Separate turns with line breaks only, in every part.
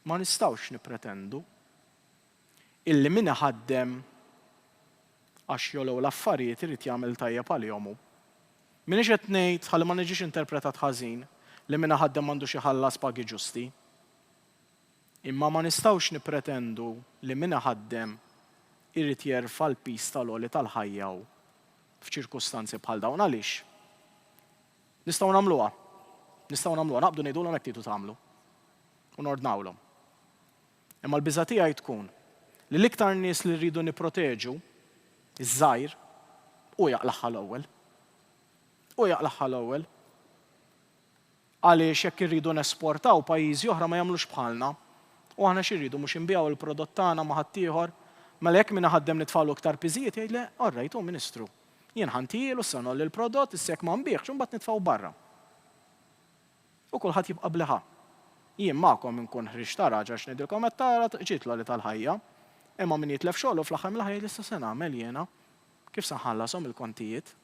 ma nistgħux nippretendu illi min iħaddem għax jolgħu l-affarijiet irid jagħmel tajjeb għalihom hu. M'iniex qed ngħid ħalli ma niġix interpretat ħażin li min iħaddem m'għandux iħallas pagi ġusti. Imma ma nistgħux nippretendu li min iħaddem irid jerfa' l-piż tal-għoli tal-ħajja hu f'ċirkustanzi bħal dawn għaliex. Nistgħu nagħmluha. Naqbdu ngħidulhom hekk tridu tagħmlu. U nordnawlhom. Imma l-biża' tiegħi tkun li l-iktar nies li rridu nipproteġu iż-żgħir u jaqlaħħa l-ewwel. Għaliex jekk irridu nesportaw pajjiżi oħra ma jagħmlux bħalna u aħna x'irridu mhux inbijaw il-prodott tagħna ma' ħadd ieħor, mela jekk min ħaddem nitfgħu iktar piżijiet jgħid le, orrejt hu Ministru. Jien ħantielu issa nolli l-prodott issa jekk ma nbigħx u mbagħad nitfgħu barra. U kulħadd jibqa' bleħa. Jien magħkom inkun ħriġ tara ġax ngħidilkom qed tara ġiet l-għoli tal-ħajja, imma min jitlef xogħlu fl-aħħar mill-ħajja li issa se nagħmel jiena kif se nħallasom il-kontijiet.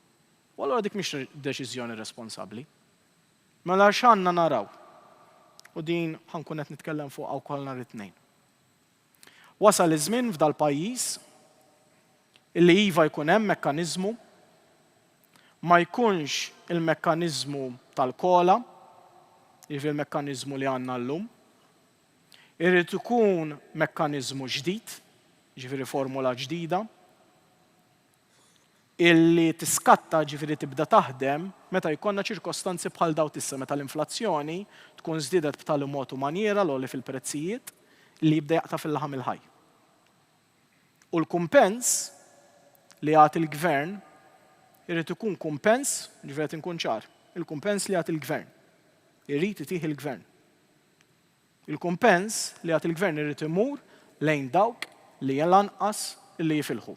U allura dik mhix deċiżjoni responsabbli. Mela x'għandna naraw. U din ħankun qed nitkellem fuqha wkoll nhar it-tnejn. Wasal iż-żmien f'dal pajjiż illi iva jkun hemm mekkaniżmu ma jkunx il-mekkaniżmu tal-kola, jiġifieri il-mekkaniżmu li għandna llum. Irid ikun mekkaniżmu ġdid, jiġifieri formula ġdida, illi tiskatta ġifieri tibda taħdem meta jkollna ċirkostanzi bħal dawn issa meta l-inflazzjoni tkun żdiedet b'tali mod u maniera l-għoli fil-prezzijiet li jibda jaqta' fil-laħam il-ħaj. U l-kumpens li għad il-gvern irid ikun kumpens, ġifieri inkun ċar, il-kumpens li għad il-gvern. Irid itih il-gvern. Il-kumpens li għad il-gvern irid imur lejn dawk li lanqas illi jifilħu.